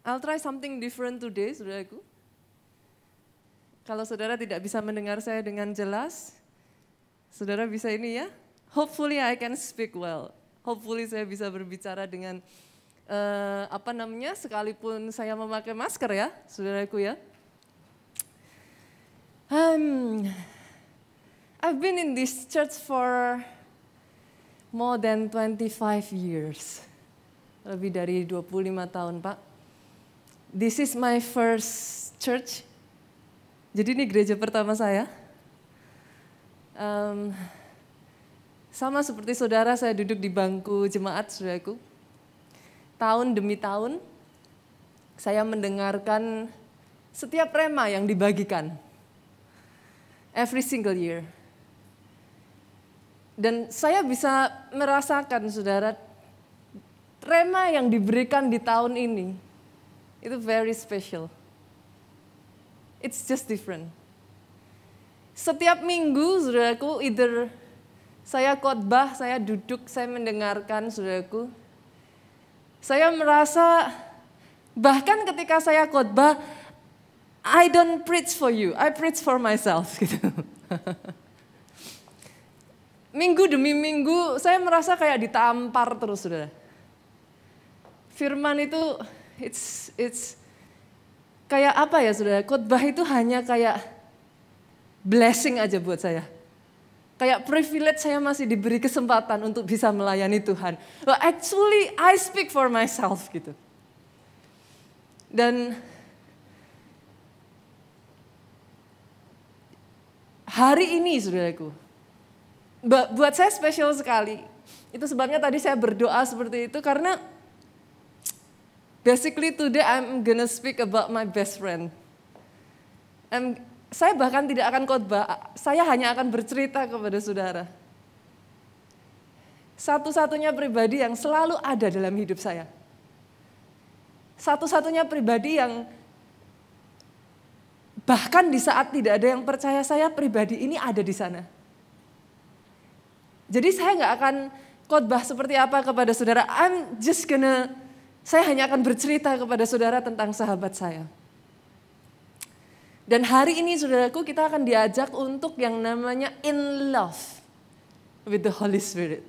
I'll try something different today, saudaraku. Kalau saudara tidak bisa mendengar saya dengan jelas, saudara bisa ini ya. Hopefully I can speak well. Hopefully saya bisa berbicara dengan sekalipun saya memakai masker ya, saudaraku ya. I've been in this church for more than 25 years. Lebih dari 25 tahun, Pak. This is my first church. Jadi ini gereja pertama saya. Sama seperti saudara, saya duduk di bangku jemaat, saudaraku. Tahun demi tahun, saya mendengarkan setiap rema yang dibagikan. Every single year. Dan saya bisa merasakan, saudara, rema yang diberikan di tahun ini, itu very special. It's just different. Setiap minggu, saudaraku, either saya khotbah, saya duduk, saya mendengarkan, saudaraku. Saya merasa, bahkan ketika saya khotbah, I don't preach for you, I preach for myself. Gitu. Minggu demi minggu, saya merasa kayak ditampar terus, saudara. Firman itu, it's kayak apa ya, saudara? Khotbah itu hanya kayak blessing aja buat saya. Kayak privilege saya masih diberi kesempatan untuk bisa melayani Tuhan. Well, actually, I speak for myself gitu. Dan hari ini, saudaraku, buat saya spesial sekali. Itu sebabnya tadi saya berdoa seperti itu karena basically today I'm gonna speak about my best friend. Saya bahkan tidak akan khotbah, saya hanya akan bercerita kepada saudara. Satu-satunya pribadi yang selalu ada dalam hidup saya. Satu-satunya pribadi yang bahkan di saat tidak ada yang percaya saya, pribadi ini ada di sana. Jadi saya nggak akan khotbah seperti apa kepada saudara. Saya hanya akan bercerita kepada saudara tentang sahabat saya. Dan hari ini, saudaraku, kita akan diajak untuk yang namanya in love with the Holy Spirit.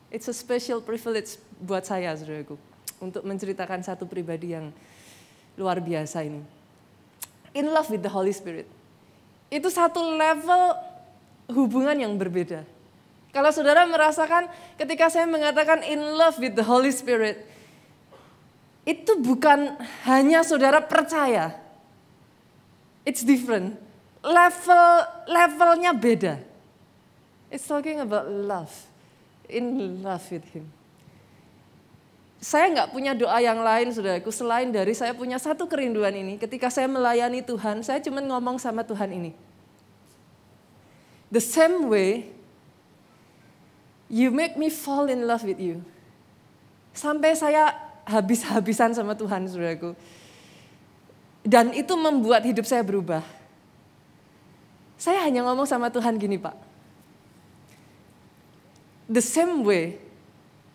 It's a special privilege buat saya, saudaraku, untuk menceritakan satu pribadi yang luar biasa ini. In love with the Holy Spirit. Itu satu level hubungan yang berbeda. Kalau saudara merasakan ketika saya mengatakan in love with the Holy Spirit, itu bukan hanya saudara percaya. It's different. Levelnya beda. It's talking about love. In love with Him. Saya nggak punya doa yang lain, saudaraku, selain dari saya punya satu kerinduan ini. Ketika saya melayani Tuhan, saya cuma ngomong sama Tuhan ini. The same way, you make me fall in love with you. Sampai saya habis-habisan sama Tuhan, saudaraku. Dan itu membuat hidup saya berubah. Saya hanya ngomong sama Tuhan gini, Pak. The same way,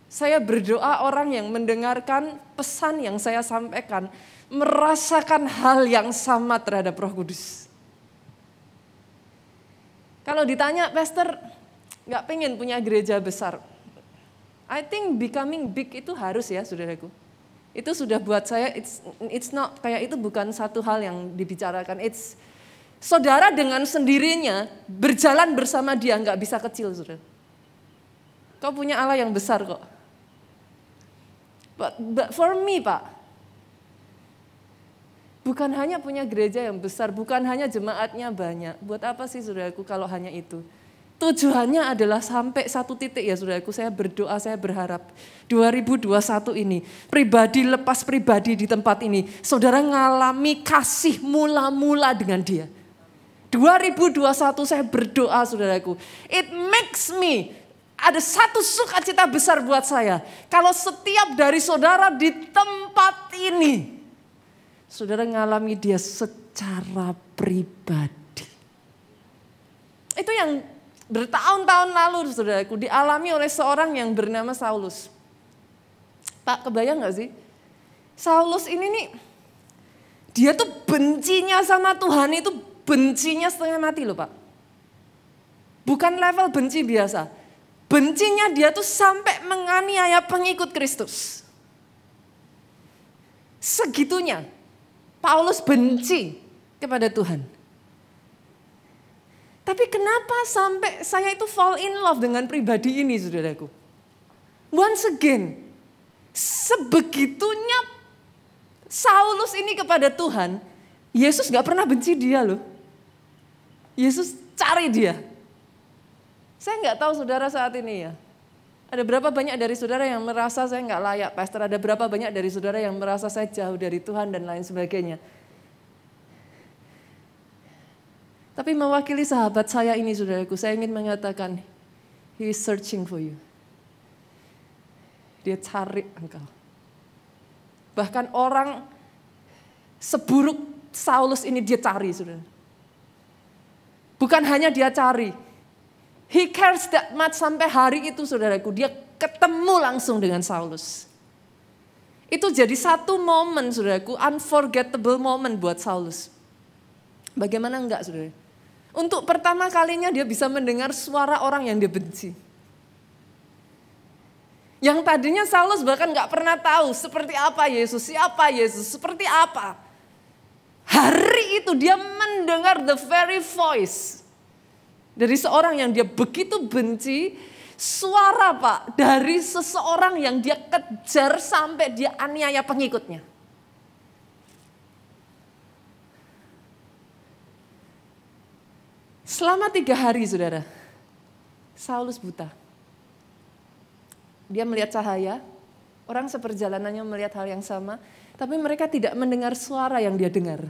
saya berdoa orang yang mendengarkan pesan yang saya sampaikan, merasakan hal yang sama terhadap Roh Kudus. Kalau ditanya, Pastor, nggak pengen punya gereja besar. I think becoming big itu harus ya, saudaraku. Itu sudah buat saya, it's not, kayak itu bukan satu hal yang dibicarakan. It's saudara dengan sendirinya berjalan bersama Dia, nggak bisa kecil, saudara. Kau punya Allah yang besar kok. But for me, Pak, bukan hanya punya gereja yang besar, bukan hanya jemaatnya banyak. Buat apa sih, saudaraku, kalau hanya itu? Tujuannya adalah sampai satu titik ya, saudaraku, saya berdoa, saya berharap 2021 ini, pribadi lepas pribadi di tempat ini, saudara ngalami kasih mula-mula dengan Dia. 2021 saya berdoa, saudaraku, it makes me, ada satu sukacita besar buat saya. Kalau setiap dari saudara di tempat ini, saudara ngalami Dia secara pribadi. Itu yang Bertahun-tahun lalu, saudaraku, dialami oleh seorang yang bernama Saulus. Pak, kebayang gak sih? Saulus ini nih, dia tuh bencinya sama Tuhan itu bencinya setengah mati loh Pak. Bukan level benci biasa. Bencinya dia tuh sampai menganiaya pengikut Kristus. Segitunya Paulus benci kepada Tuhan. Tapi kenapa sampai saya itu fall in love dengan pribadi ini, saudaraku? Once again, sebegitunya Saulus ini kepada Tuhan, Yesus gak pernah benci dia loh. Yesus cari dia. Saya gak tahu saudara saat ini ya. Ada berapa banyak dari saudara yang merasa saya gak layak, pastor? Ada berapa banyak dari saudara yang merasa saya jauh dari Tuhan dan lain sebagainya. Tapi mewakili sahabat saya ini, saudaraku, saya ingin mengatakan, He is searching for you. Dia cari engkau. Bahkan orang seburuk Saulus ini dia cari, saudara. Bukan hanya dia cari, he cares that much sampai hari itu, saudaraku, dia ketemu langsung dengan Saulus. Itu jadi satu momen, saudaraku, unforgettable moment buat Saulus. Bagaimana enggak, saudara? Untuk pertama kalinya dia bisa mendengar suara orang yang dia benci. Yang tadinya Saulus bahkan gak pernah tahu seperti apa Yesus, siapa Yesus, seperti apa. Hari itu dia mendengar the very voice dari seorang yang dia begitu benci. Suara Pak dari seseorang yang dia kejar sampai dia aniaya pengikutnya. Selama 3 hari, saudara, Saulus buta. Dia melihat cahaya, orang seperjalanannya melihat hal yang sama, tapi mereka tidak mendengar suara yang dia dengar.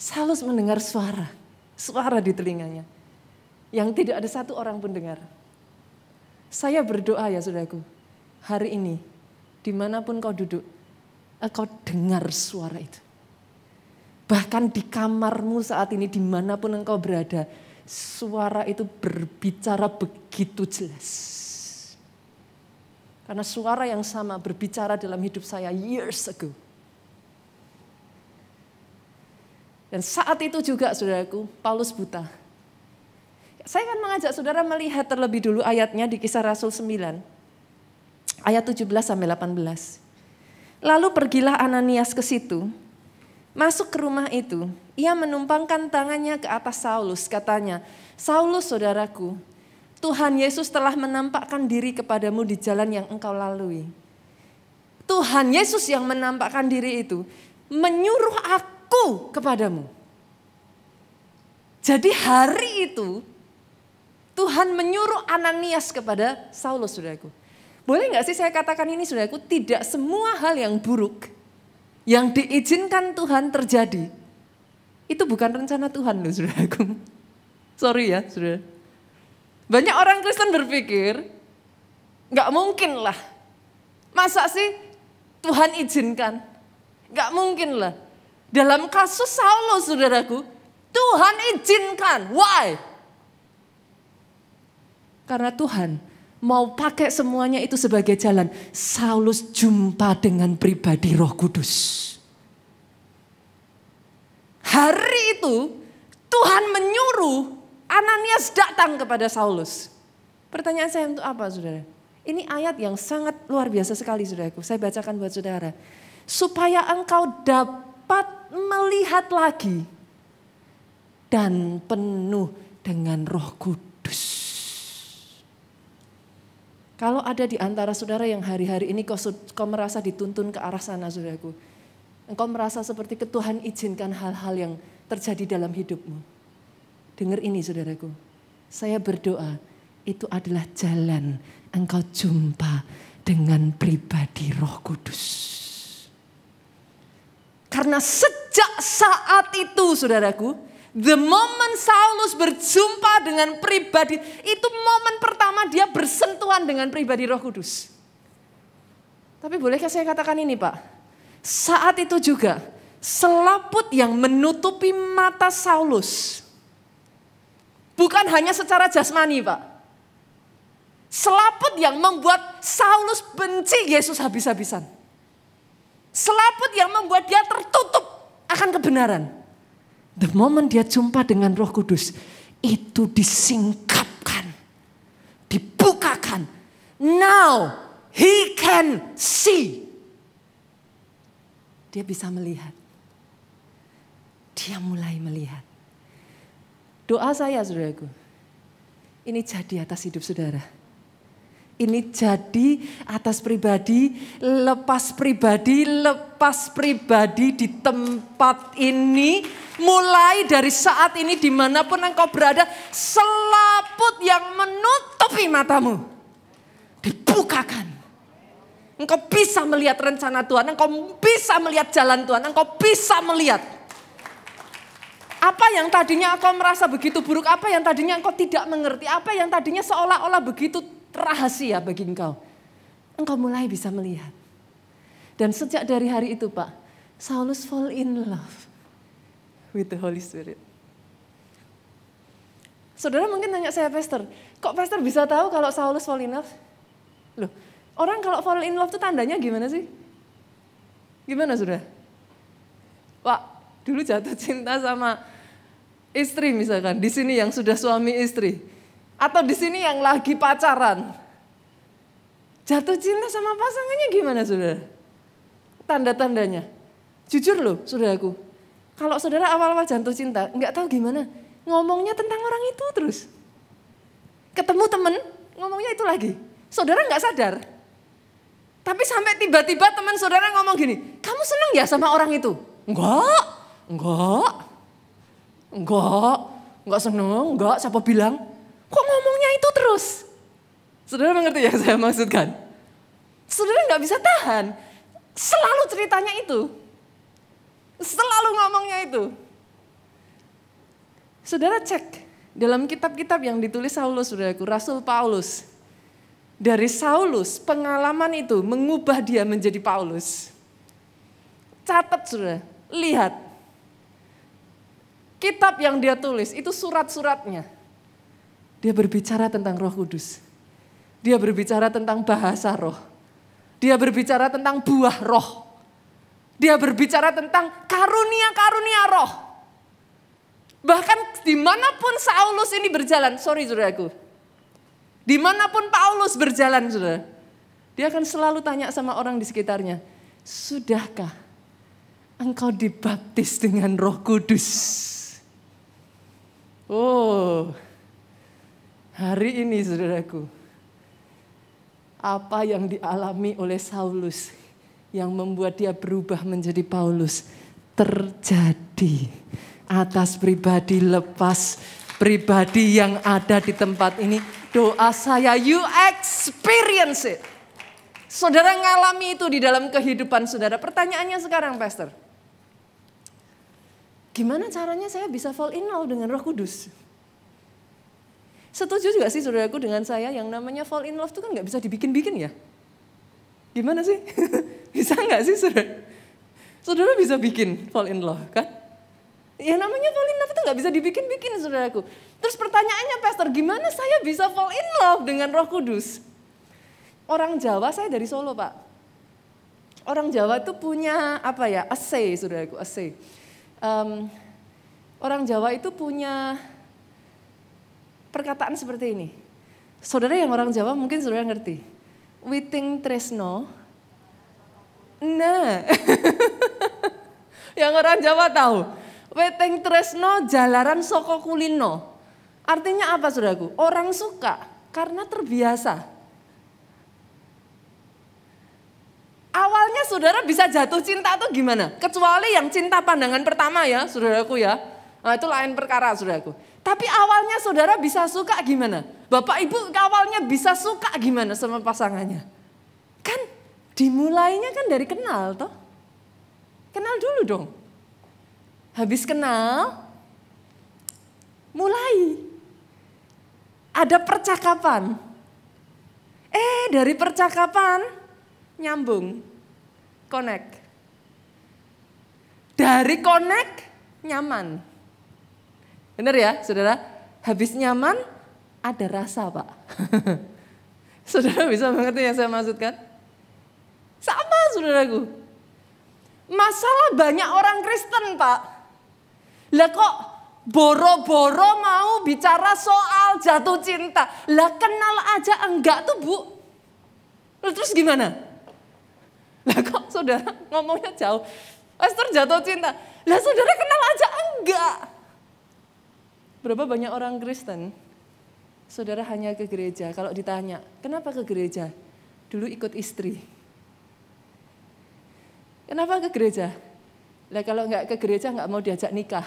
Saulus mendengar suara di telinganya, yang tidak ada satu orang pun dengar. Saya berdoa ya saudaraku, hari ini, dimanapun kau duduk, kau dengar suara itu. Bahkan di kamarmu saat ini, dimanapun engkau berada, suara itu berbicara begitu jelas. Karena suara yang sama berbicara dalam hidup saya years ago. Dan saat itu juga, saudaraku, Paulus buta. Saya akan mengajak saudara melihat terlebih dulu ayatnya di Kisah Rasul 9. Ayat 17-18. Lalu pergilah Ananias ke situ. Masuk ke rumah itu, ia menumpangkan tangannya ke atas Saulus, katanya, Saulus saudaraku, Tuhan Yesus telah menampakkan diri kepadamu di jalan yang engkau lalui. Tuhan Yesus yang menampakkan diri itu menyuruh aku kepadamu. Jadi hari itu Tuhan menyuruh Ananias kepada Saulus, saudaraku. Boleh gak sih saya katakan ini, saudaraku, tidak semua hal yang buruk yang diizinkan Tuhan terjadi, itu bukan rencana Tuhan loh, saudaraku. Sorry ya, saudara. Banyak orang Kristen berpikir, gak mungkin lah. Masa sih Tuhan izinkan? Gak mungkin lah. Dalam kasus Saulus, saudaraku, Tuhan izinkan. Why? Karena Tuhan mau pakai semuanya itu sebagai jalan. Saulus jumpa dengan pribadi Roh Kudus. Hari itu Tuhan menyuruh Ananias datang kepada Saulus. Pertanyaan saya untuk apa, saudara? Ini ayat yang sangat luar biasa sekali, saudaraku. Saya bacakan buat saudara. Supaya engkau dapat melihat lagi dan penuh dengan Roh Kudus. Kalau ada di antara saudara yang hari-hari ini kau merasa dituntun ke arah sana, saudaraku. Engkau merasa seperti Tuhan izinkan hal-hal yang terjadi dalam hidupmu. Dengar ini, saudaraku. Saya berdoa, itu adalah jalan engkau jumpa dengan pribadi Roh Kudus. Karena sejak saat itu, saudaraku, the moment Saulus berjumpa dengan pribadi, itu momen pertama dia bersentuhan dengan pribadi Roh Kudus. Tapi bolehkah saya katakan ini, Pak? Saat itu juga selaput yang menutupi mata Saulus Bukan hanya secara jasmani, Pak. Selaput yang membuat Saulus benci Yesus habis-habisan. Selaput yang membuat dia tertutup akan kebenaran. The moment dia jumpa dengan Roh Kudus, itu disingkapkan, dibukakan. Now he can see. Dia bisa melihat. Dia mulai melihat. Doa saya, saudaraku, ini jadi atas hidup saudara. Ini jadi atas pribadi, lepas pribadi di tempat ini. Mulai dari saat ini dimanapun engkau berada, selaput yang menutupi matamu dibukakan. Engkau bisa melihat rencana Tuhan, engkau bisa melihat jalan Tuhan, engkau bisa melihat. Apa yang tadinya engkau merasa begitu buruk, apa yang tadinya engkau tidak mengerti, apa yang tadinya seolah-olah begitu rahasia bagi engkau. Engkau mulai bisa melihat. Dan sejak dari hari itu, Pak, Saulus fall in love with the Holy Spirit. Saudara mungkin tanya saya, Pastor, kok Pastor bisa tahu kalau Saulus fall in love? Loh, orang kalau fall in love itu tandanya gimana sih? Gimana, saudara? Wah, dulu jatuh cinta sama istri misalkan, di sini yang sudah suami istri. Atau di sini yang lagi pacaran. Jatuh cinta sama pasangannya gimana, saudara? Tanda-tandanya. Jujur loh, saudaraku. Kalau saudara awal-awal jatuh cinta, nggak tahu gimana. Ngomongnya tentang orang itu terus. Ketemu temen, ngomongnya itu lagi. Saudara nggak sadar. Tapi sampai tiba-tiba teman saudara ngomong gini, kamu seneng ya sama orang itu? Enggak seneng, enggak, siapa bilang? Kok ngomongnya itu terus? Saudara mengerti yang saya maksudkan? Saudara nggak bisa tahan. Selalu ceritanya itu. Selalu ngomongnya itu. Saudara cek dalam kitab-kitab yang ditulis Saulus, saudaraku, Rasul Paulus. Dari Saulus, pengalaman itu mengubah dia menjadi Paulus. Catat, saudara, lihat. Kitab yang dia tulis itu surat-suratnya. Dia berbicara tentang Roh Kudus. Dia berbicara tentang bahasa roh. Dia berbicara tentang buah roh. Dia berbicara tentang karunia-karunia roh. Bahkan dimanapun Saulus ini berjalan, saudaraku. Dimanapun Paulus berjalan, saudara. Dia akan selalu tanya sama orang di sekitarnya. Sudahkah engkau dibaptis dengan Roh Kudus? Oh, hari ini saudaraku, apa yang dialami oleh Saulus yang membuat dia berubah menjadi Paulus terjadi atas pribadi lepas pribadi yang ada di tempat ini. Doa saya, you experience it. Saudara ngalami itu di dalam kehidupan saudara. Pertanyaannya sekarang, Pastor, gimana caranya saya bisa fall in love dengan Roh Kudus? Setuju juga sih saudaraku dengan saya, yang namanya fall in love itu kan gak bisa dibikin-bikin ya. Gimana sih? Bisa gak sih saudara? Saudara bisa bikin fall in love kan? Ya namanya fall in love itu gak bisa dibikin-bikin saudaraku. Terus pertanyaannya, Pastor, gimana saya bisa fall in love dengan Roh Kudus? Orang Jawa, saya dari Solo, Pak. Orang Jawa itu punya apa ya? Essay, saudaraku, essay. Orang Jawa itu punya perkataan seperti ini. Saudara yang orang Jawa mungkin saudara ngerti. Witing tresno. Nah. Yang orang Jawa tahu. Witing tresno jalaran soko kulino. Artinya apa, saudaraku? Orang suka karena terbiasa. Awalnya saudara bisa jatuh cinta atau gimana? Kecuali yang cinta pandangan pertama ya, saudaraku ya. Nah, itu lain perkara, saudaraku. Tapi awalnya saudara bisa suka gimana? Bapak ibu awalnya bisa suka gimana sama pasangannya? Kan dimulainya kan dari kenal toh. Kenal dulu dong. Habis kenal, mulai. Ada percakapan. Dari percakapan nyambung. Connect. Dari connect nyaman. Benar ya saudara? Habis nyaman, ada rasa, Pak. Saudara bisa mengerti yang saya maksudkan? Sama, saudaraku. Masalah banyak orang Kristen, Pak. Lah kok boro-boro mau bicara soal jatuh cinta. Lah kenal aja enggak tuh, Bu. Terus gimana? Lah kok saudara ngomongnya jauh. Pastor jatuh cinta. Lah saudara kenal aja enggak. Berapa banyak orang Kristen, saudara hanya ke gereja. Kalau ditanya, kenapa ke gereja? Dulu ikut istri. Kenapa ke gereja? Lah kalau enggak ke gereja enggak mau diajak nikah.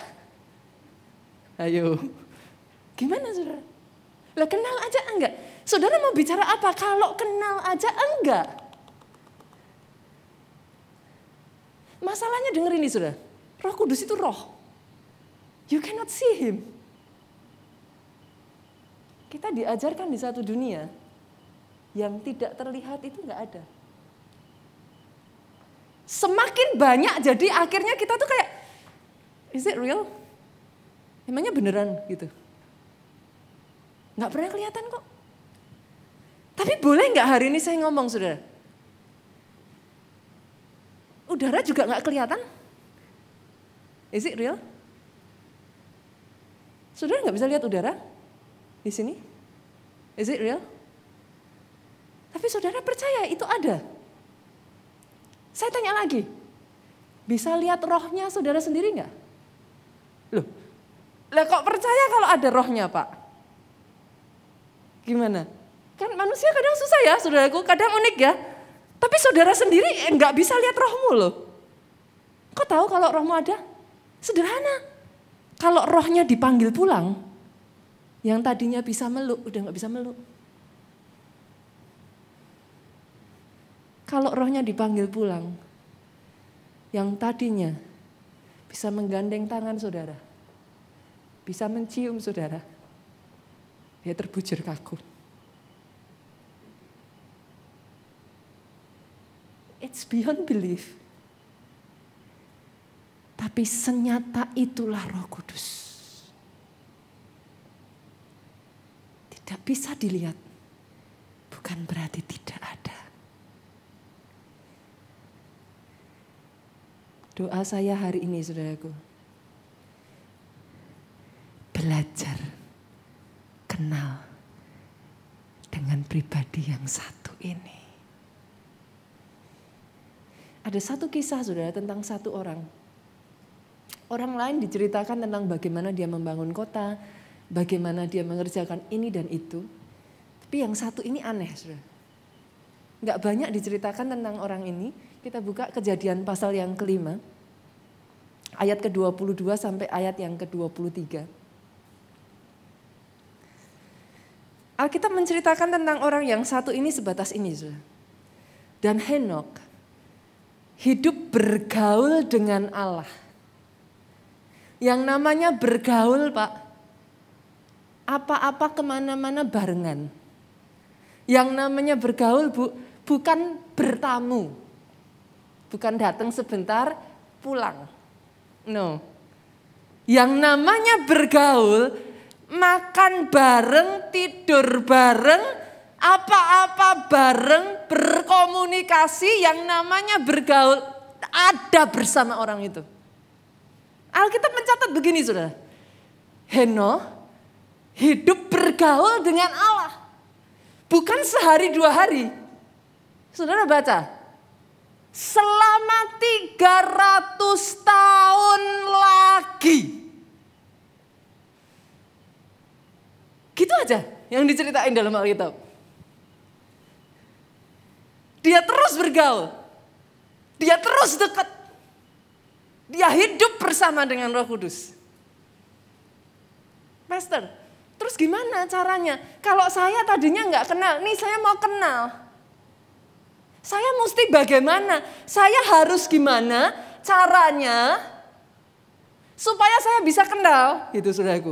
Ayo, gimana saudara? Lah kenal aja enggak? Saudara mau bicara apa kalau kenal aja enggak? Masalahnya denger ini saudara, Roh Kudus itu roh. You cannot see him. Kita diajarkan di satu dunia yang tidak terlihat itu enggak ada. Semakin banyak jadi akhirnya kita tuh kayak, is it real? Emangnya beneran gitu? Nggak pernah kelihatan kok. Tapi boleh nggak hari ini saya ngomong saudara? Udara juga nggak kelihatan? Is it real? Saudara nggak bisa lihat udara di sini? Is it real? Tapi saudara percaya itu ada? Saya tanya lagi, bisa lihat rohnya saudara sendiri nggak? Loh, lah kok percaya kalau ada rohnya Pak? Gimana? Kan manusia kadang susah ya saudaraku, kadang unik ya. Tapi saudara sendiri nggak bisa lihat rohmu loh. Kok tahu kalau rohmu ada? Sederhana. Kalau rohnya dipanggil pulang, yang tadinya bisa meluk, udah nggak bisa meluk. Kalau rohnya dipanggil pulang, yang tadinya bisa menggandeng tangan saudara, bisa mencium saudara, dia terbujur kaku. It's beyond belief. Tapi senyata itulah Roh Kudus. Tidak bisa dilihat, bukan berarti tidak ada. Doa saya hari ini saudaraku, belajar kenal dengan pribadi yang satu ini. Ada satu kisah saudara tentang satu orang. Orang lain diceritakan tentang bagaimana dia membangun kota, bagaimana dia mengerjakan ini dan itu. Tapi yang satu ini aneh saudara. Nggak banyak diceritakan tentang orang ini. Kita buka Kejadian pasal yang ke-5. Ayat ke-22 sampai ayat yang ke-23. Alkitab menceritakan tentang orang yang satu ini sebatas ini saudara. Dan Henokh hidup bergaul dengan Allah. Yang namanya bergaul Pak, apa-apa kemana-mana barengan. Yang namanya bergaul bukan bertamu. Bukan datang sebentar, pulang. No. Yang namanya bergaul, makan bareng, tidur bareng, apa-apa bareng, berkomunikasi, yang namanya bergaul, ada bersama orang itu. Alkitab mencatat begini saudara, Henokh hidup bergaul dengan Allah. Bukan sehari dua hari. Saudara baca, selama 300 tahun lagi. Gitu aja yang diceritain dalam Alkitab. Dia terus bergaul. Dia terus dekat. Dia hidup bersama dengan Roh Kudus. Pastor, terus gimana caranya? Kalau saya tadinya nggak kenal, nih saya mau kenal. Saya mesti bagaimana? Saya harus gimana caranya supaya saya bisa kenal? Gitu saudaraku.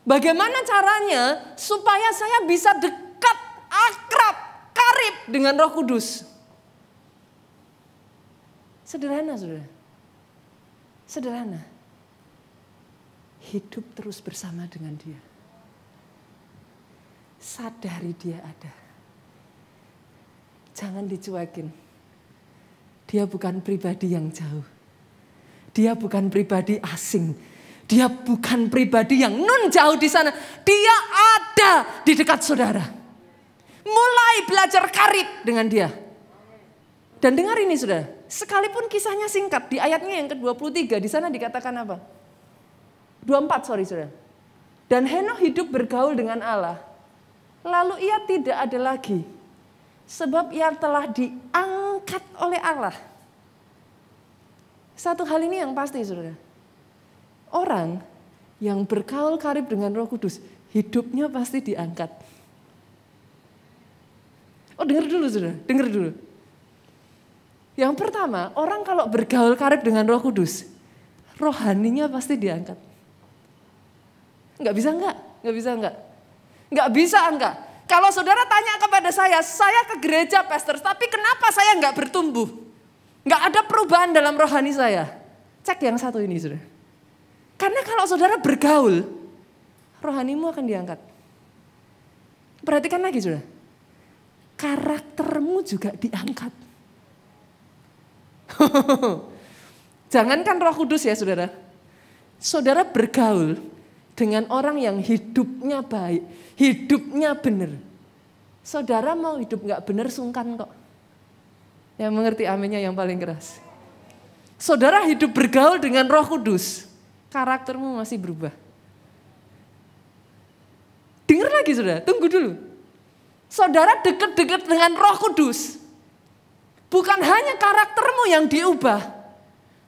Bagaimana caranya supaya saya bisa dekat, akrab, karib dengan Roh Kudus? Sederhana saudara. Sederhana. Hidup terus bersama dengan Dia. sadari dia ada. Jangan dicuekin. Dia bukan pribadi yang jauh. Dia bukan pribadi asing. Dia bukan pribadi yang nun jauh di sana. Dia ada di dekat saudara. Mulai belajar karib dengan dia. Dan dengar ini saudara. Sekalipun kisahnya singkat. Di ayatnya yang ke-23 di sana dikatakan apa? 24 saudara. Dan Henokh hidup bergaul dengan Allah. Lalu ia tidak ada lagi. Sebab ia telah diangkat oleh Allah. Satu hal ini yang pasti saudara. Orang yang bergaul karib dengan Roh Kudus, hidupnya pasti diangkat. Oh dengar dulu saudara, dengar dulu. Yang pertama, orang kalau bergaul karib dengan Roh Kudus, rohaninya pasti diangkat. Enggak bisa enggak? Enggak bisa enggak? Enggak bisa enggak? Kalau saudara tanya kepada saya ke gereja pastor, tapi kenapa saya enggak bertumbuh? Enggak ada perubahan dalam rohani saya. Cek yang satu ini saudara. Karena kalau saudara bergaul, rohanimu akan diangkat. Perhatikan lagi saudara. Karaktermu juga diangkat. Jangankan Roh Kudus ya saudara. Saudara bergaul dengan orang yang hidupnya baik, hidupnya benar. Saudara mau hidup gak benar sungkan kok. Yang mengerti aminnya yang paling keras. Saudara hidup bergaul dengan Roh Kudus. Karaktermu masih berubah. Dengar lagi saudara, tunggu dulu. Saudara dekat-dekat dengan Roh Kudus. Bukan hanya karaktermu yang diubah,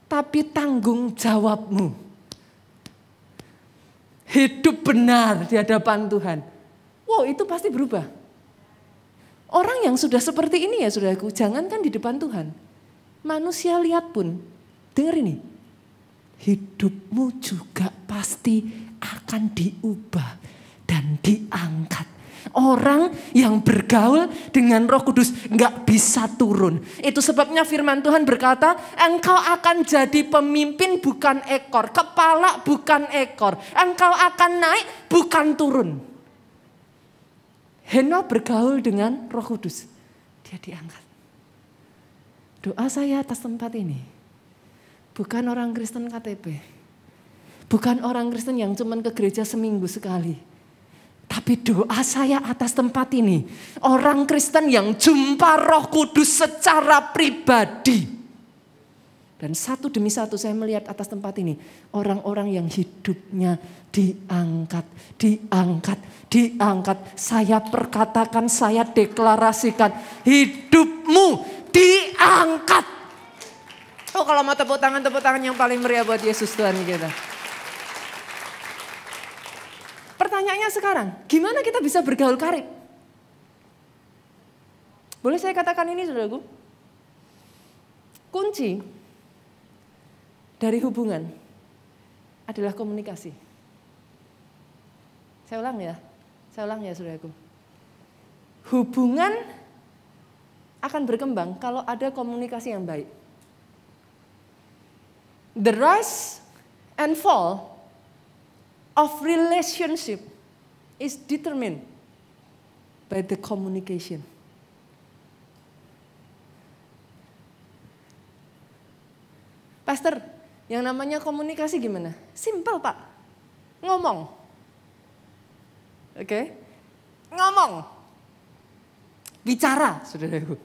tapi tanggung jawabmu. Hidup benar di hadapan Tuhan. Wow, itu pasti berubah. Orang yang sudah seperti ini ya saudaraku, jangankan di depan Tuhan. Manusia lihat pun, dengar ini. Hidupmu juga pasti akan diubah dan diangkat. Orang yang bergaul dengan Roh Kudus gak bisa turun. Itu sebabnya firman Tuhan berkata, engkau akan jadi pemimpin bukan ekor, kepala bukan ekor. Engkau akan naik bukan turun. Henokh bergaul dengan Roh Kudus. Dia diangkat. Doa saya atas tempat ini. Bukan orang Kristen KTP. Bukan orang Kristen yang cuma ke gereja seminggu sekali. Tapi doa saya atas tempat ini. Orang Kristen yang jumpa Roh Kudus secara pribadi. Dan satu demi satu saya melihat atas tempat ini. Orang-orang yang hidupnya diangkat. Diangkat. Diangkat. Saya perkatakan, saya deklarasikan. Hidupmu diangkat. Oh kalau mau tepuk tangan yang paling meriah buat Yesus Tuhan kita. Pertanyaannya sekarang, gimana kita bisa bergaul karib? Boleh saya katakan ini saudaraku? Kunci dari hubungan adalah komunikasi. Saya ulang ya saudaraku. Hubungan akan berkembang kalau ada komunikasi yang baik. The rise and fall of relationship is determined by the communication. Pastor, yang namanya komunikasi gimana? Simple Pak, ngomong. Oke? Ngomong. Bicara, saudaraku.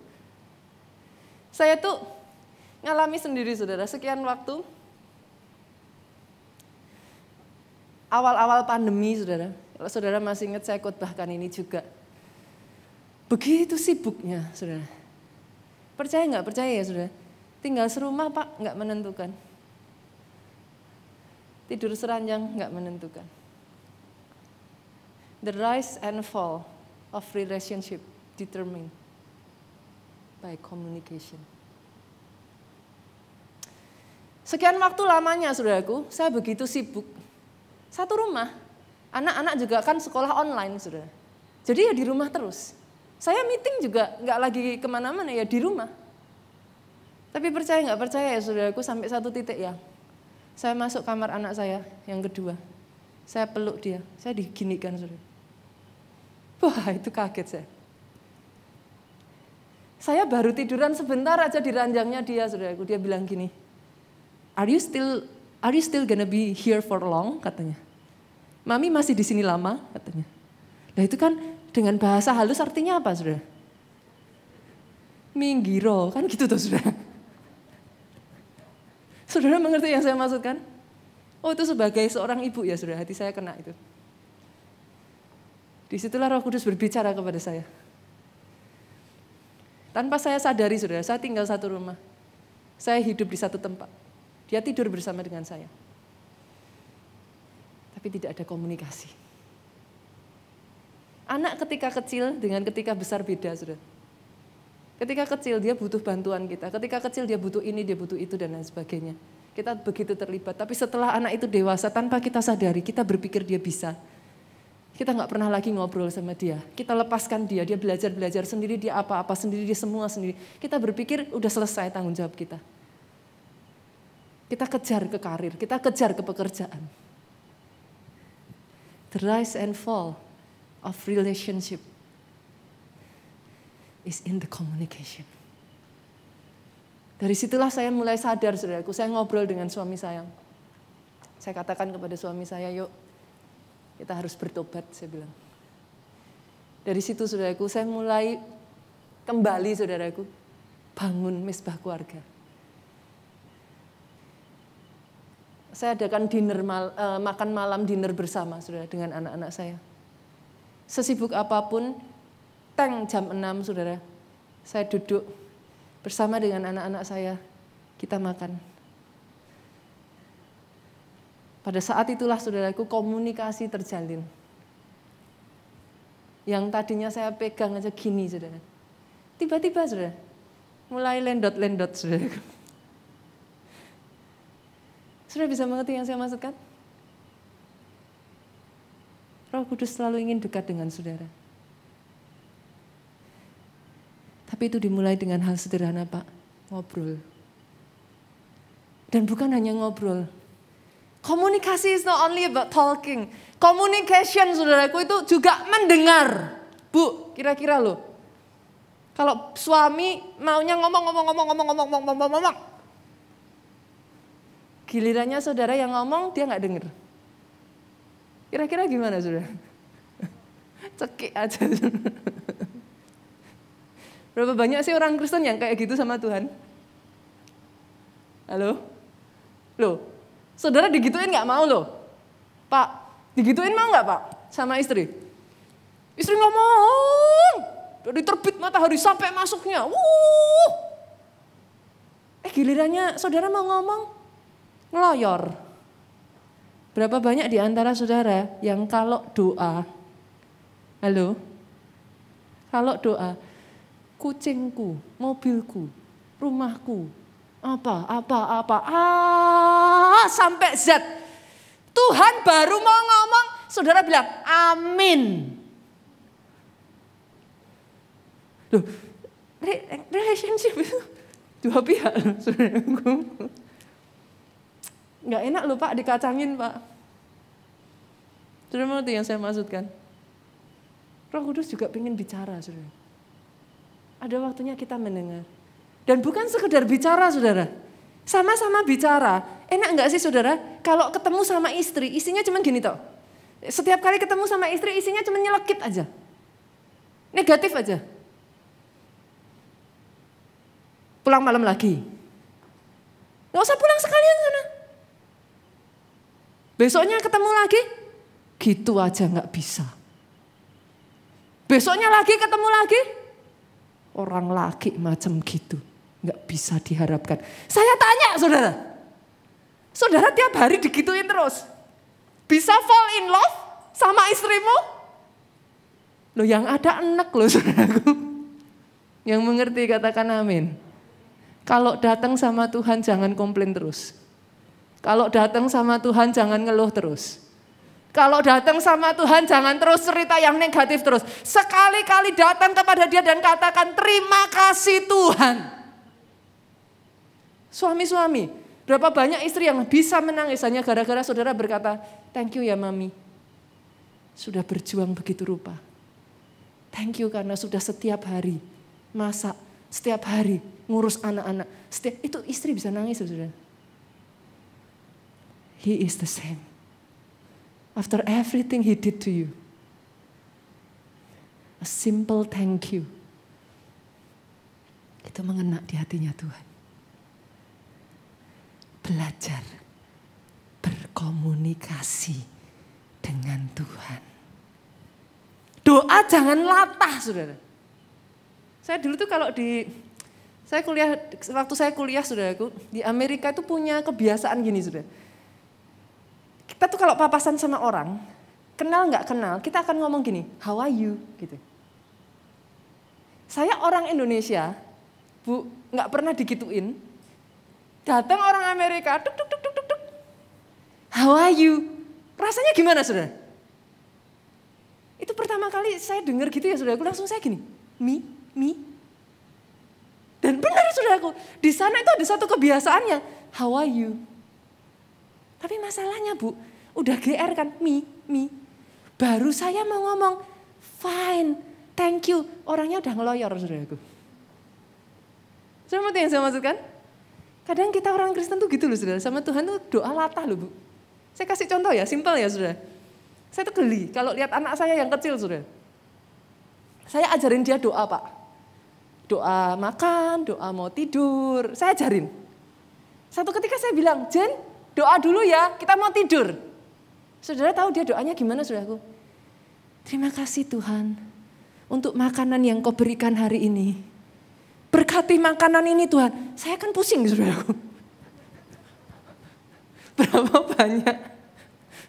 Saya tuh ngalami sendiri saudara, sekian waktu. Awal-awal pandemi saudara, kalau saudara masih ingat saya khotbahkan ini juga. Begitu sibuknya saudara. Percaya nggak percaya ya saudara? Tinggal serumah Pak nggak menentukan. Tidur seranjang nggak menentukan. The rise and fall of relationship determined by communication. Sekian waktu lamanya saudaraku, saya begitu sibuk. Satu rumah, anak-anak juga kan sekolah online saudara. Jadi ya di rumah terus. Saya meeting juga nggak lagi kemana-mana ya di rumah. Tapi percaya nggak percaya ya saudaraku sampai satu titik ya. Saya masuk kamar anak saya yang kedua. Saya peluk dia, saya diginikan saudara. Wah, itu kaget saya. Saya baru tiduran sebentar aja di ranjangnya dia, saudaraku. Dia bilang gini, Are you still gonna be here for long? Katanya. Mami masih di sini lama? Katanya. Nah itu kan dengan bahasa halus artinya apa, saudara? Minggiro, kan gitu tuh, saudara. Saudara mengerti yang saya maksudkan? Oh itu sebagai seorang ibu ya, saudara, hati saya kena itu. Disitulah Roh Kudus berbicara kepada saya. Tanpa saya sadari, saudara, saya tinggal satu rumah. Saya hidup di satu tempat. Dia tidur bersama dengan saya. Tapi tidak ada komunikasi. Anak ketika kecil dengan ketika besar beda, saudara. Ketika kecil dia butuh bantuan kita. Ketika kecil dia butuh ini, dia butuh itu, dan lain sebagainya. Kita begitu terlibat. Tapi setelah anak itu dewasa, tanpa kita sadari, kita berpikir dia bisa. Kita nggak pernah lagi ngobrol sama dia. Kita lepaskan dia belajar sendiri, dia apa-apa sendiri, dia semua sendiri. Kita berpikir udah selesai tanggung jawab kita. Kita kejar ke karir, kita kejar ke pekerjaan. The rise and fall of relationship is in the communication. Dari situlah saya mulai sadar, saudaraku, saya ngobrol dengan suami saya. Saya katakan kepada suami saya, yuk kita harus bertobat, saya bilang. Dari situ, saudaraku, saya mulai kembali, saudaraku, bangun Misbah Keluarga. Saya adakan makan malam dinner bersama, saudara, dengan anak-anak saya. Sesibuk apapun, tank jam 6, saudara, saya duduk bersama dengan anak-anak saya, kita makan. Pada saat itulah, saudaraku, komunikasi terjalin. Yang tadinya saya pegang aja gini, saudara. Tiba-tiba, saudara, mulai lendot-lendot, saudaraku. Saudara bisa mengerti yang saya maksudkan? Roh Kudus selalu ingin dekat dengan saudara. Tapi itu dimulai dengan hal sederhana, Pak. Ngobrol. Dan bukan hanya ngobrol. Komunikasi is not only about talking. Communication, saudaraku, itu juga mendengar. Bu, kira-kira loh. Kalau suami maunya ngomong. Gilirannya saudara yang ngomong, dia nggak dengar. Kira-kira gimana, saudara? Cekik aja. Berapa banyak sih orang Kristen yang kayak gitu sama Tuhan? Halo? Loh? Saudara digituin nggak mau loh, Pak? Digituin mau nggak Pak sama istri? Istri ngomong dari terbit matahari sampai masuknya, gilirannya saudara mau ngomong ngeloyor. Berapa banyak di antara saudara yang kalau doa, halo, kalau doa, kucingku, mobilku, rumahku, apa, sampai Z. Tuhan baru mau ngomong, saudara bilang, amin. Loh, relationship itu dua pihak, saudaraku. Nggak enak loh Pak, dikacangin Pak. Saudara mengerti yang saya maksudkan? Roh Kudus juga pengen bicara, saudara. Ada waktunya kita mendengar. Dan bukan sekedar bicara, saudara. Sama-sama bicara. Enak enggak sih, saudara? Kalau ketemu sama istri, isinya cuma gini toh. Setiap kali ketemu sama istri, isinya cuma nyelekit aja. Negatif aja. Pulang malam lagi. Nggak usah pulang sekalian sana. Besoknya ketemu lagi, gitu aja nggak bisa. Besoknya lagi ketemu lagi, orang laki macam gitu. Nggak bisa diharapkan. Saya tanya saudara. Saudara tiap hari digituin terus. Bisa fall in love sama istrimu? Loh yang ada enek loh saudaraku. Yang mengerti katakan amin. Kalau datang sama Tuhan jangan komplain terus. Kalau datang sama Tuhan jangan ngeluh terus. Kalau datang sama Tuhan jangan terus cerita yang negatif terus. Sekali-kali datang kepada Dia dan katakan terima kasih Tuhan. Suami-suami, berapa banyak istri yang bisa menangis hanya gara-gara saudara berkata, thank you ya mami. Sudah berjuang begitu rupa. Thank you karena sudah setiap hari masak, setiap hari ngurus anak-anak. Itu istri bisa nangis, saudara. He is the same. After everything he did to you. A simple thank you. Itu mengena di hatinya Tuhan. Belajar berkomunikasi dengan Tuhan. Doa jangan latah, saudara. Saya dulu tuh kalau waktu saya kuliah, saudaraku, di Amerika itu punya kebiasaan gini, saudara. Kita tuh kalau papasan sama orang, kenal nggak kenal, kita akan ngomong gini, how are you? Gitu. Saya orang Indonesia, Bu, nggak pernah digituin. Datang orang Amerika, tuk, tuk, tuk, tuk, tuk, tuk. How are you? Rasanya gimana, saudara? Itu pertama kali saya dengar gitu ya, saudaraku, langsung saya gini, me. Dan benar, saudaraku, di sana itu ada satu kebiasaannya, how are you? Tapi masalahnya, Bu, udah GR kan, me. Baru saya mau ngomong, fine, thank you. Orangnya udah ngeloyor, saudaraku. Saudara, yang saya maksudkan? Kadang kita orang Kristen tuh gitu loh, saudara. Sama Tuhan tuh doa latah loh, Bu. Saya kasih contoh ya, simpel ya, saudara. Saya tuh geli kalau lihat anak saya yang kecil, saudara. Saya ajarin dia doa, Pak. Doa makan, doa mau tidur, saya ajarin. Satu ketika saya bilang, Jen, doa dulu ya, kita mau tidur. Saudara tahu dia doanya gimana, saudaraku? Terima kasih Tuhan untuk makanan yang kau berikan hari ini. Berkati makanan ini Tuhan. Saya kan pusing, saudaraku. Berapa banyak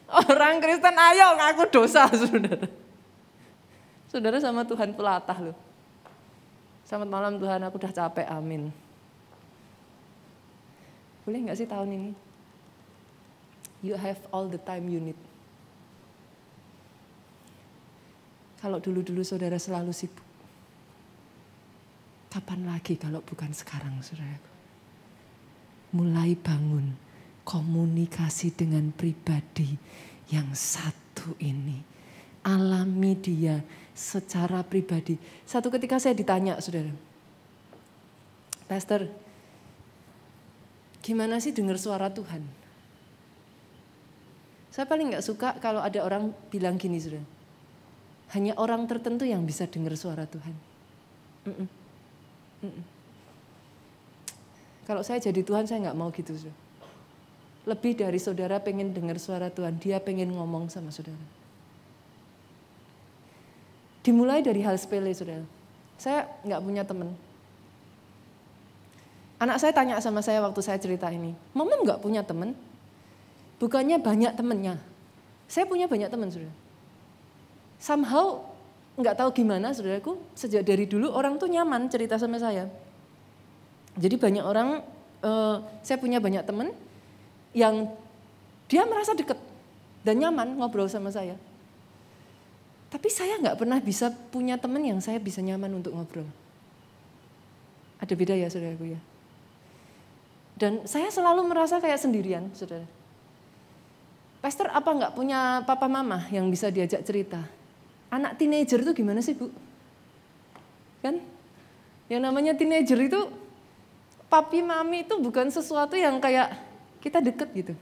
orang Kristen ayo ngaku dosa, saudara. Saudara sama Tuhan pelatah loh. Selamat malam Tuhan, aku udah capek, amin. Boleh gak sih tahun ini? You have all the time you need. Kalau dulu-dulu saudara selalu sibuk. Kapan lagi kalau bukan sekarang, saudara? Mulai bangun komunikasi dengan pribadi yang satu ini. Alami dia secara pribadi. Satu ketika saya ditanya, saudara. Pastor, gimana sih dengar suara Tuhan? Saya paling gak suka kalau ada orang bilang gini, saudara. Hanya orang tertentu yang bisa dengar suara Tuhan. Kalau saya jadi Tuhan, saya gak mau gitu, saudara. Lebih dari saudara pengen dengar suara Tuhan, dia pengen ngomong sama saudara. Dimulai dari hal sepele, saudara. Saya gak punya teman. Anak saya tanya sama saya waktu saya cerita ini, Mama gak punya teman? Bukannya banyak temannya. Saya punya banyak teman, saudara. Somehow gak tahu gimana, saudaraku, sejak dari dulu orang tuh nyaman cerita sama saya. Jadi banyak orang, saya punya banyak teman yang dia merasa dekat dan nyaman ngobrol sama saya. Tapi saya nggak pernah bisa punya teman yang saya bisa nyaman untuk ngobrol. Ada beda ya, saudaraku ya. Dan saya selalu merasa kayak sendirian, saudara. Pastor, apa nggak punya papa mama yang bisa diajak cerita? Anak teenager itu gimana sih, Bu? Kan? Yang namanya teenager itu, papi mami itu bukan sesuatu yang kayak kita deket gitu.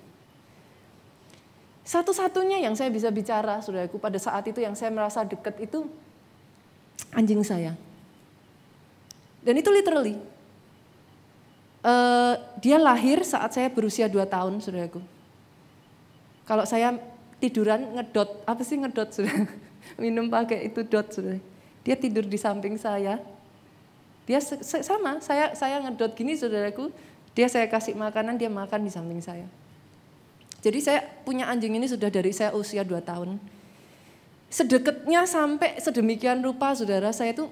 Satu-satunya yang saya bisa bicara, saudaraku, pada saat itu yang saya merasa deket itu anjing saya. Dan itu literally. Dia lahir saat saya berusia 2 tahun, saudaraku. Kalau saya tiduran ngedot, apa sih ngedot, saudara? Minum pakai itu dot, saudara. Dia tidur di samping saya. Dia sama, saya ngedot gini, saudaraku. Dia saya kasih makanan, dia makan di samping saya. Jadi saya punya anjing ini sudah dari saya usia 2 tahun. Sedekatnya sampai sedemikian rupa, saudara, saya tuh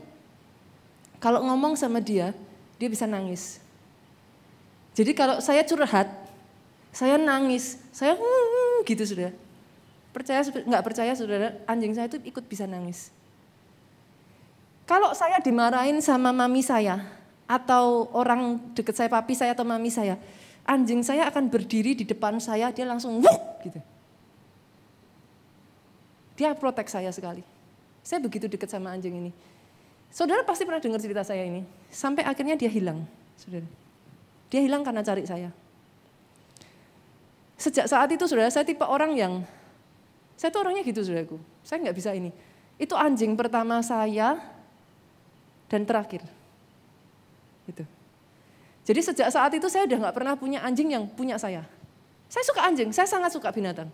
kalau ngomong sama dia bisa nangis. Jadi kalau saya curhat, saya nangis, saya gitu, saudara. Percaya nggak percaya, saudara, anjing saya itu ikut bisa nangis. Kalau saya dimarahin sama mami saya, atau orang deket saya, papi saya atau mami saya, anjing saya akan berdiri di depan saya, dia langsung wuk gitu. Dia protek saya sekali. Saya begitu dekat sama anjing ini. Saudara pasti pernah dengar cerita saya ini. Sampai akhirnya dia hilang, saudara. Dia hilang karena cari saya. Sejak saat itu, saudara, saya tipe orang yang, saya tuh orangnya gitu, saudaraku. Saya nggak bisa ini. Itu anjing pertama saya dan terakhir. Gitu. Jadi sejak saat itu saya udah nggak pernah punya anjing yang punya saya. Saya suka anjing, saya sangat suka binatang.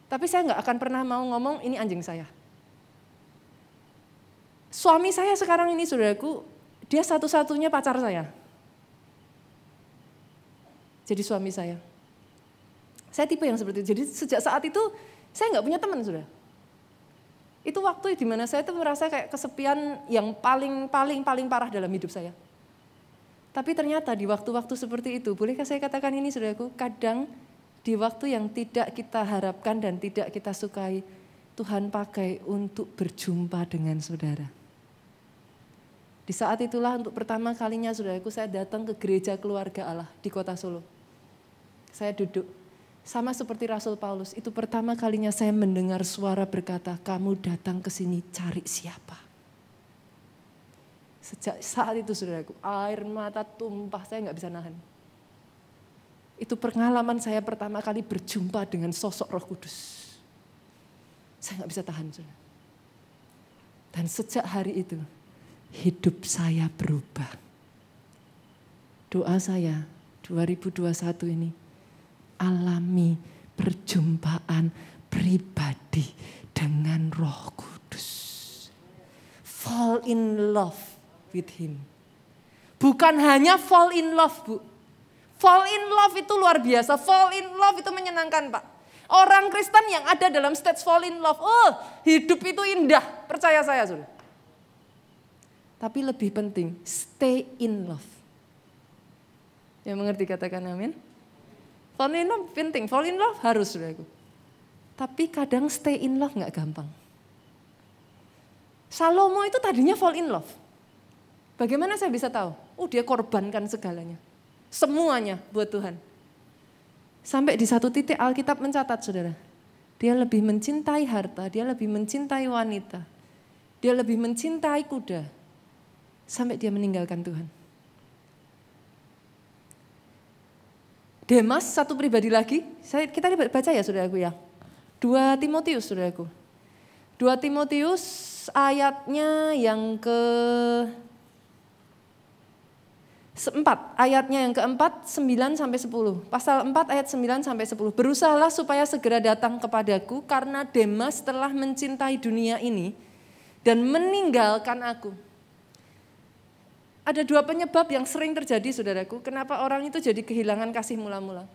Tapi saya nggak akan pernah mau ngomong ini anjing saya. Suami saya sekarang ini, saudaraku, dia satu-satunya pacar saya. Jadi suami saya. Saya tipe yang seperti itu. Jadi sejak saat itu saya nggak punya teman, saudara. Itu waktu di mana saya tuh merasa kayak kesepian yang paling parah dalam hidup saya. Tapi ternyata di waktu-waktu seperti itu, bolehkah saya katakan ini, saudaraku, kadang di waktu yang tidak kita harapkan dan tidak kita sukai, Tuhan pakai untuk berjumpa dengan saudara. Di saat itulah untuk pertama kalinya, saudaraku, saya datang ke gereja keluarga Allah di kota Solo. Saya duduk, sama seperti Rasul Paulus, itu pertama kalinya saya mendengar suara berkata, kamu datang ke sini cari siapa? Sejak saat itu, saudaraku, air mata tumpah, saya nggak bisa nahan. Itu pengalaman saya pertama kali berjumpa dengan sosok Roh Kudus. Saya nggak bisa tahan, saudara. Dan sejak hari itu, hidup saya berubah. Doa saya 2021 ini, alami perjumpaan pribadi dengan Roh Kudus. Fall in love with Him. Bukan hanya fall in love, Bu. Fall in love itu luar biasa. Fall in love itu menyenangkan, Pak. Orang Kristen yang ada dalam stage fall in love, hidup itu indah. Percaya saya, Saudara. Tapi lebih penting, stay in love. Yang mengerti katakan amin. Fall in love penting, fall in love harus, saudaraku. Tapi kadang stay in love gak gampang. Salomo itu tadinya fall in love. Bagaimana saya bisa tahu? Dia korbankan segalanya. Semuanya buat Tuhan. Sampai di satu titik Alkitab mencatat, saudara. Dia lebih mencintai harta, dia lebih mencintai wanita. Dia lebih mencintai kuda. Sampai dia meninggalkan Tuhan. Demas, satu pribadi lagi, kita baca ya saudaraku ya. 2 Timotius saudaraku. 2 Timotius ayatnya yang ayatnya yang keempat, 9 sampai 10. Pasal 4 ayat 9 sampai 10. Berusahalah supaya segera datang kepadaku karena Demas telah mencintai dunia ini dan meninggalkan aku. Ada 2 penyebab yang sering terjadi, saudaraku, kenapa orang itu jadi kehilangan kasih mula-mula.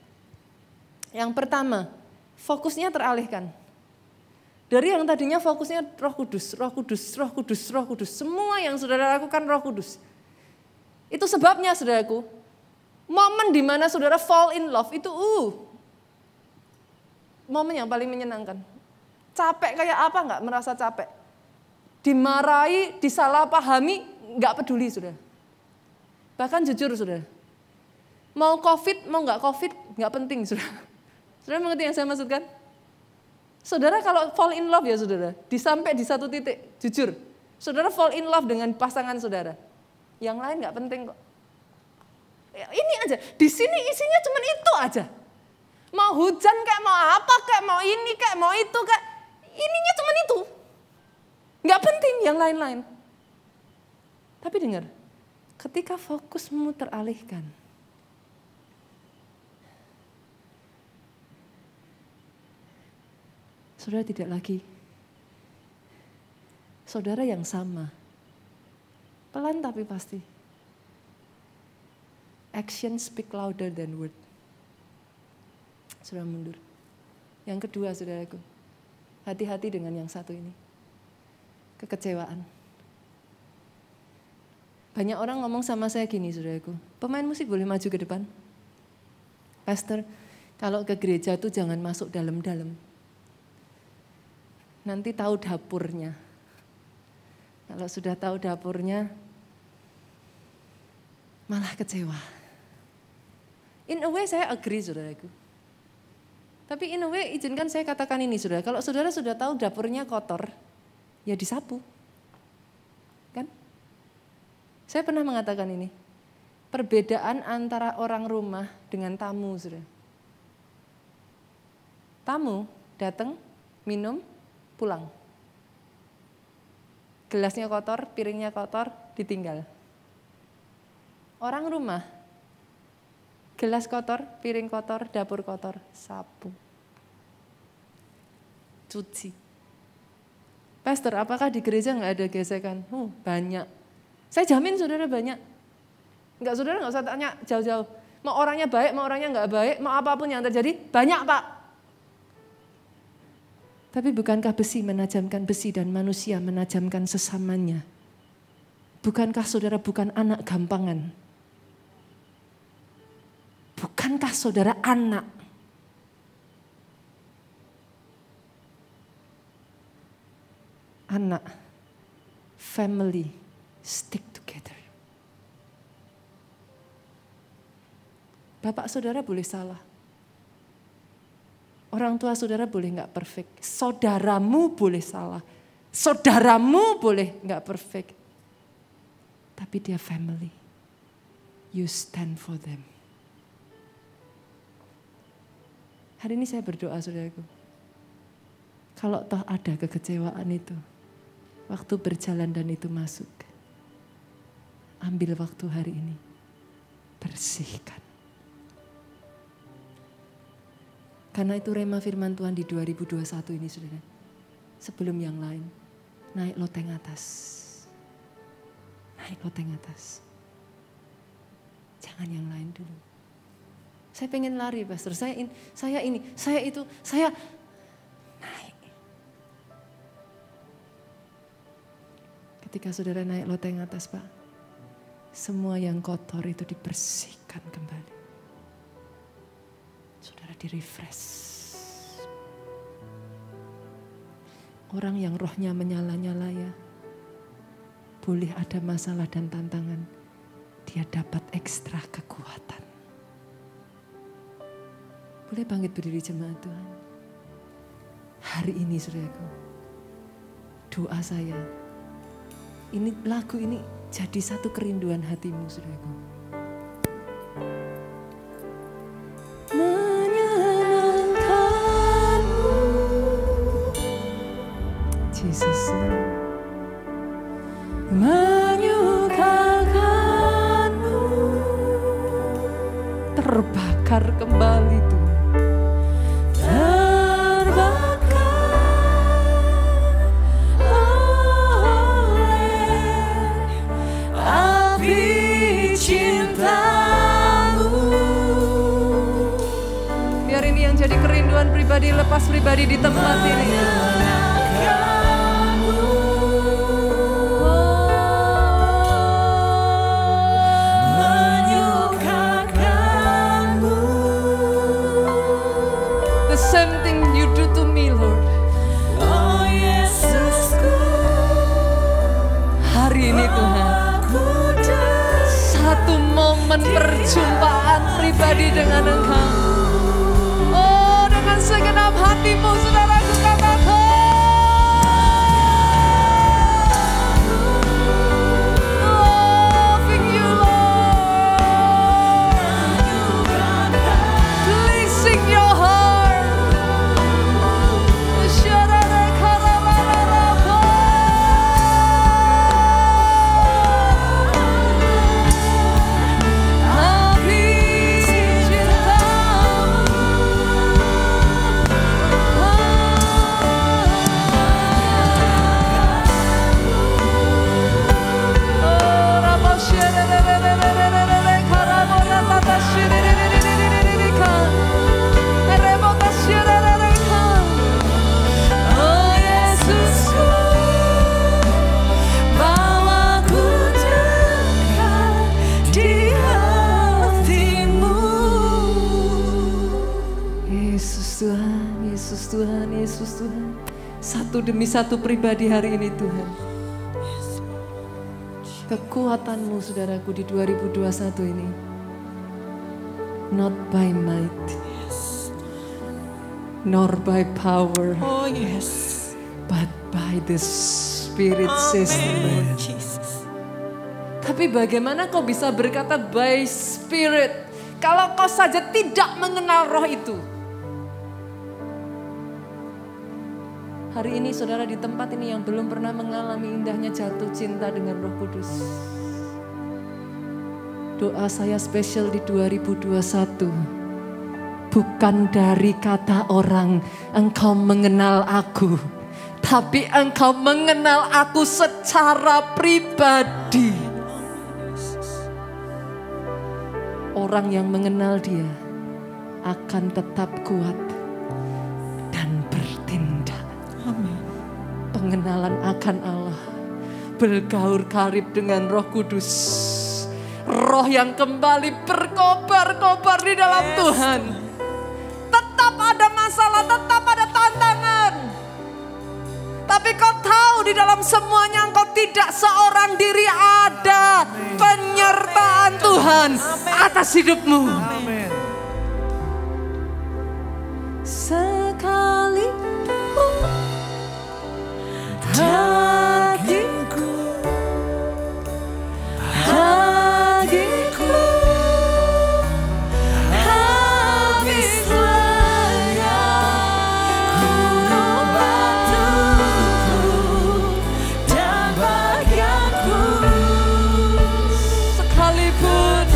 Yang pertama, fokusnya teralihkan. Dari yang tadinya fokusnya Roh Kudus, Roh Kudus, Roh Kudus, Roh Kudus. Semua yang saudara lakukan Roh Kudus. Itu sebabnya, saudaraku, momen di mana saudara fall in love itu momen yang paling menyenangkan. Capek kayak apa enggak merasa capek. Dimarahi, disalahpahami, enggak peduli, saudara. Bahkan jujur, saudara, mau COVID, mau nggak COVID, nggak penting, saudara. Saudara mengerti yang saya maksudkan? Saudara kalau fall in love ya, saudara, sampai di satu titik, jujur, saudara fall in love dengan pasangan saudara. Yang lain nggak penting kok. Ya, ini aja, di sini isinya cuma itu aja. Mau hujan kayak, mau apa kayak, mau ini kayak, mau itu kayak, ininya cuma itu. Nggak penting yang lain-lain. Tapi dengar. Ketika fokusmu teralihkan, saudara tidak lagi saudara yang sama, pelan tapi pasti. Action speak louder than word. Saudara mundur. Yang kedua, saudaraku, hati-hati dengan yang satu ini, kekecewaan. Banyak orang ngomong sama saya gini, saudaraku, pemain musik boleh maju ke depan? Pastor, kalau ke gereja tuh jangan masuk dalam-dalam. Nanti tahu dapurnya. Kalau sudah tahu dapurnya, malah kecewa. In a way saya agree, saudaraku. Tapi in a way izinkan saya katakan ini, saudara. Kalau saudara sudah tahu dapurnya kotor, ya disapu. Saya pernah mengatakan ini, perbedaan antara orang rumah dengan tamu, saudara. Tamu datang, minum, pulang. Gelasnya kotor, piringnya kotor, ditinggal. Orang rumah, gelas kotor, piring kotor, dapur kotor, sapu. Cuci. Pastor, apakah di gereja nggak ada gesekan? Banyak. Saya jamin saudara banyak. Saudara nggak usah tanya jauh-jauh. Mau orangnya baik, mau orangnya nggak baik, mau apapun yang terjadi, banyak Pak. Tapi bukankah besi menajamkan besi dan manusia menajamkan sesamanya? Bukankah saudara bukan anak gampangan? Bukankah saudara anak? Anak, family, stick together. Bapak saudara boleh salah. Orang tua saudara boleh nggak perfect. Saudaramu boleh salah. Saudaramu boleh nggak perfect. Tapi dia family. You stand for them. Hari ini saya berdoa saudaraku. Kalau toh ada kekecewaan itu. Waktu berjalan dan itu masuk. Ambil waktu hari ini. Bersihkan. Karena itu rema firman Tuhan di 2021 ini saudara. Sebelum yang lain. Naik loteng atas. Naik loteng atas. Jangan yang lain dulu. Saya pengen lari pastor. Saya itu. Naik. Ketika saudara naik loteng atas Pak. Semua yang kotor itu dibersihkan kembali. Saudara di-refresh. Orang yang rohnya menyala-nyala ya. Boleh ada masalah dan tantangan. Dia dapat ekstra kekuatan. Boleh bangkit berdiri jemaat Tuhan. Hari ini saudaraku. Doa saya. Ini lagu ini jadi satu kerinduan hatimu saudaraku. Menyenangkanmu. Jesus. Menyukakanmu. Terbakar kembali Tuhan. Jadi kerinduan pribadi, lepas pribadi di tempat ini. The same thing you do to me, Lord. Oh Yesusku. Hari ini Tuhan, satu momen perjumpaan pribadi dengan Engkau. Segenap hatimu saudaraku katakan. Loving you Lord. Pleasing your heart. Yesus Tuhan. Satu demi satu pribadi hari ini Tuhan. Kekuatan-Mu saudaraku di 2021 ini. Not by might. Nor by power. Oh yes. But by the Spirit says the Lord. Jesus. Tapi bagaimana kau bisa berkata by Spirit kalau kau saja tidak mengenal roh itu? Hari ini saudara di tempat ini yang belum pernah mengalami indahnya jatuh cinta dengan Roh Kudus. Doa saya spesial di 2021. Bukan dari kata orang, engkau mengenal aku. Tapi engkau mengenal aku secara pribadi. Orang yang mengenal dia akan tetap kuat dan bertindak. Amin. Pengenalan akan Allah, bergaul karib dengan Roh Kudus. Roh yang kembali berkobar-kobar di dalam Tuhan. Tetap ada masalah, tetap ada tantangan. Tapi kau tahu di dalam semuanya engkau tidak seorang diri, ada penyertaan Tuhan atas hidupmu. Amin. Sekalipun dagingku habis lenyap, gunung batuku dan bagianku, sekalipun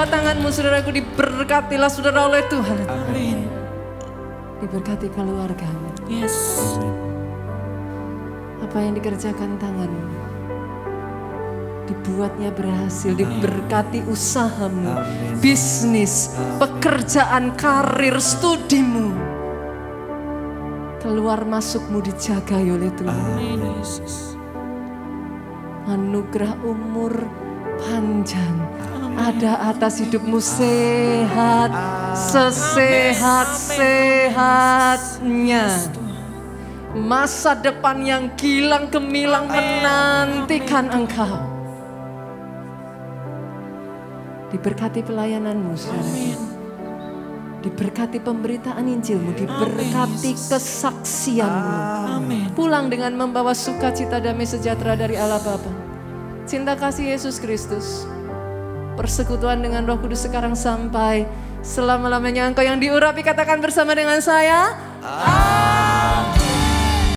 tanganmu, saudaraku, diberkatilah saudara oleh Tuhan. Amin. Diberkati keluargamu. Yes. Apa yang dikerjakan tanganmu, dibuatnya berhasil. Diberkati usahamu, bisnis, pekerjaan, karir, studimu. Keluar masukmu dijagai oleh Tuhan. Amin, Yesus. Anugerah umur panjang ada atas hidupmu, sehat, sesehat-sehatnya. Masa depan yang gilang gemilang menantikan engkau. Diberkati pelayananmu, saudara. Diberkati pemberitaan Injilmu, diberkati kesaksianmu. Pulang dengan membawa sukacita, damai sejahtera dari Allah Bapa, cinta kasih Yesus Kristus, persekutuan dengan Roh Kudus sekarang sampai selama-lamanya. Engkau yang diurapi katakan bersama dengan saya,